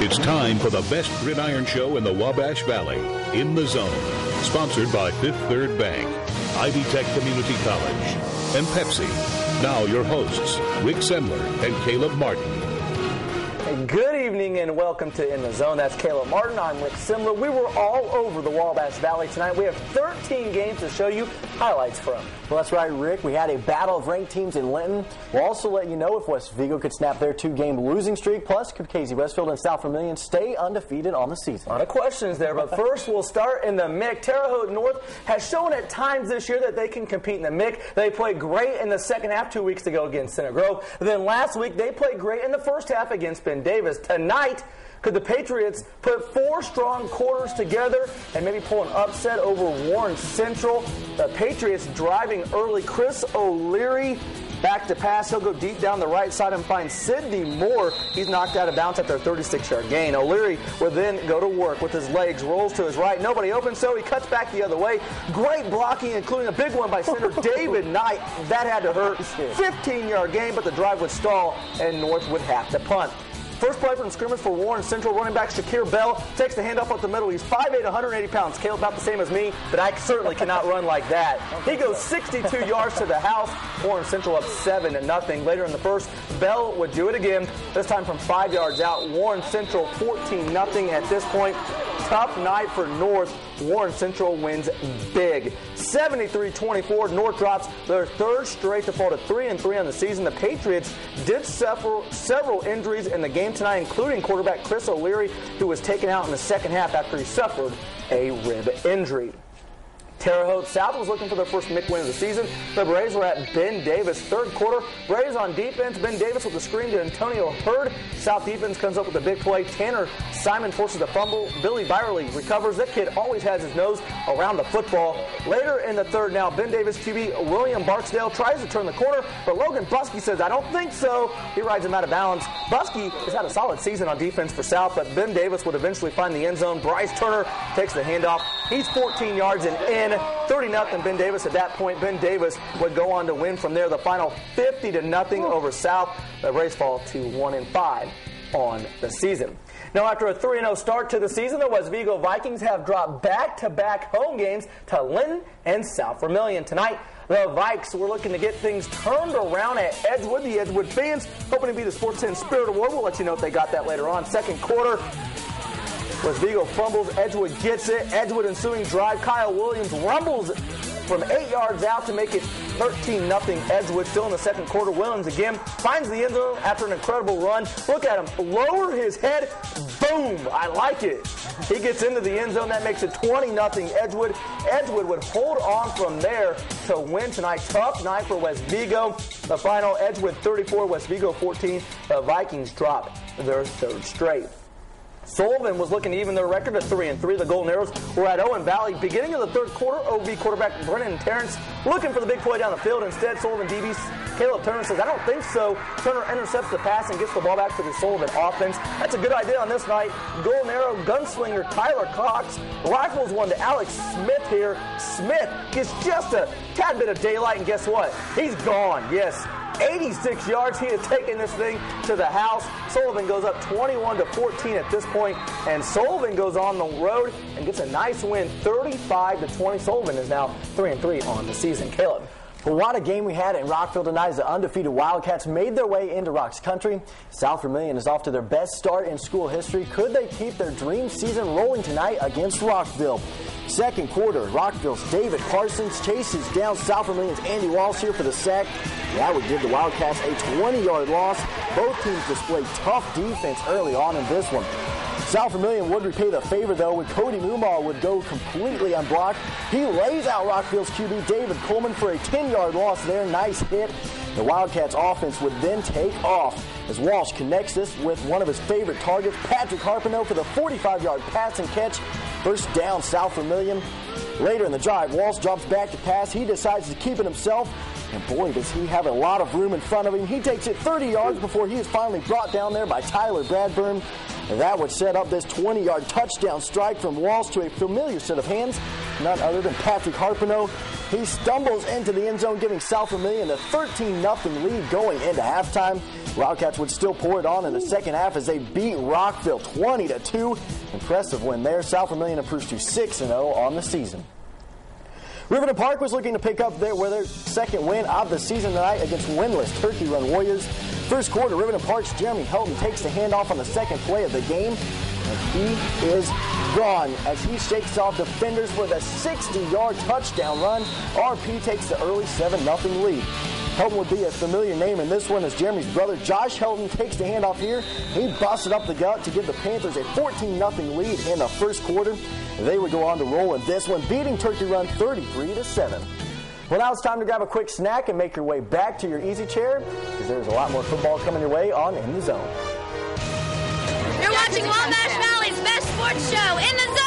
It's time for the best gridiron show in the Wabash Valley, In the Zone. Sponsored by Fifth Third Bank, Ivy Tech Community College, and Pepsi. Now your hosts, Rick Semler and Caleb Martin. Good evening and welcome to In the Zone. That's Caleb Martin. I'm Rick Semler. We were all over the Wabash Valley tonight. We have 13 games to show you highlights from. Well, that's right, Rick. We had a battle of ranked teams in Linton. We'll also let you know if West Vigo could snap their two-game losing streak. Plus, could Casey Westfield and South Vermillion stay undefeated on the season? A lot of questions there, but first we'll start in the MIC. Terre Haute North has shown at times this year that they can compete in the MIC. They played great in the second half 2 weeks ago against Center Grove. Then last week they played great in the first half against Ben Davis. Tonight, could the Patriots put 4 strong quarters together and maybe pull an upset over Warren Central? The Patriots driving early. Chris O'Leary back to pass. He'll go deep down the right side and find Sidney Moore. He's knocked out of bounds after a 36-yard gain. O'Leary will then go to work with his legs, rolls to his right. Nobody open, so he cuts back the other way. Great blocking, including a big one by center David Knight. That had to hurt. 15-yard gain, but the drive would stall, and North would have to punt. First play from scrimmage for Warren Central. Running back Shakir Bell takes the handoff up the middle. He's 5'8", 180 pounds. Caleb, about the same as me, but I certainly cannot run like that. He goes 62 yards to the house. Warren Central up 7-0. Later in the first, Bell would do it again, this time from 5 yards out. Warren Central 14-0 at this point. Tough night for North. Warren Central wins big. 73-24. North drops their third straight to fall to 3-3 on the season. The Patriots did suffer several injuries in the game tonight, including quarterback Chris O'Leary, who was taken out in the second half after he suffered a rib injury. Terre Haute South was looking for their first MIC win of the season. The Braves were at Ben Davis. Third quarter, Braves on defense. Ben Davis with the screen to Antonio Hurd. South defense comes up with a big play. Tanner Simon forces a fumble. Billy Byerly recovers. That kid always has his nose around the football. Later in the third now, Ben Davis QB William Barksdale tries to turn the corner, but Logan Buskey says, I don't think so. He rides him out of bounds. Buskey has had a solid season on defense for South, but Ben Davis would eventually find the end zone. Bryce Turner takes the handoff. He's 14 yards and in. 30-0 Ben Davis at that point. Ben Davis would go on to win from there. The final 50-0 over South. The Braves fall to 1-5 on the season. Now, after a 3-0 start to the season, the West Vigo Vikings have dropped back-to-back home games to Linton and South Vermillion. Tonight, the Vikes were looking to get things turned around at Edgewood. The Edgewood fans hoping to be the Sports 10 Spirit Award. We'll let you know if they got that later on. Second quarter, West Vigo fumbles, Edgewood gets it. Edgewood ensuing drive. Kyle Williams rumbles from 8 yards out to make it 13-0 Edgewood. Still in the second quarter, Williams again finds the end zone after an incredible run. Look at him, lower his head, boom, I like it. He gets into the end zone, that makes it 20-0 Edgewood. Edgewood would hold on from there to win tonight. Tough night for West Vigo. The final, Edgewood 34, West Vigo 14. The Vikings drop their third straight. Sullivan was looking to even their record at 3-3. The Golden Arrows were at Owen Valley. Beginning of the third quarter, OV quarterback Brennan Terrence looking for the big play down the field. Instead, Sullivan DB Caleb Turner says, I don't think so. Turner intercepts the pass and gets the ball back to the Sullivan offense. That's a good idea on this night. Golden Arrow gunslinger Tyler Cox rifles one to Alex Smith here. Smith gets just a tad bit of daylight, and guess what? He's gone. Yes. 86 yards. He has taken this thing to the house. Sullivan goes up 21-14 at this point, and Sullivan goes on the road and gets a nice win, 35-20. Sullivan is now 3-3 on the season. Caleb. Well, what a game we had in Rockville tonight as the undefeated Wildcats made their way into Rock's country. South Vermillion is off to their best start in school history. Could they keep their dream season rolling tonight against Rockville? Second quarter, Rockville's David Parsons chases down South Vermillion's Andy Walsh here for the sack. That would give the Wildcats a 20-yard loss. Both teams displayed tough defense early on in this one. South Vermillion would repay the favor, though, when Cody Mumal would go completely unblocked. He lays out Rockville's QB, David Coleman, for a 10-yard loss there. Nice hit. The Wildcats' offense would then take off as Walsh connects this with one of his favorite targets, Patrick Harpino, for the 45-yard pass and catch. First down, South Vermillion. Later in the drive, Walsh drops back to pass. He decides to keep it himself. And boy, does he have a lot of room in front of him. He takes it 30 yards before he is finally brought down there by Tyler Bradburn. And that would set up this 20-yard touchdown strike from Walsh to a familiar set of hands, none other than Patrick Harpino. He stumbles into the end zone, giving South Vermillion a 13-0 lead going into halftime. Wildcats would still pour it on in the second half as they beat Rockville 20-2. Impressive win there. South Vermillion improves to 6-0 on the season. Riverton Park was looking to pick up their second win of the season tonight against winless Turkey Run Warriors. First quarter, Riverton Park's Jeremy Helton takes the handoff on the second play of the game, and he is gone as he shakes off defenders with a 60-yard touchdown run. RP takes the early 7-0 lead. Helton would be a familiar name in this one as Jeremy's brother Josh Helton takes the handoff here. He busted up the gut to give the Panthers a 14-0 lead in the first quarter. They would go on to roll in this one, beating Turkey Run 33-7. Well, now it's time to grab a quick snack and make your way back to your easy chair because there's a lot more football coming your way on In the Zone. You're watching Wabash Valley's best sports show, In the Zone.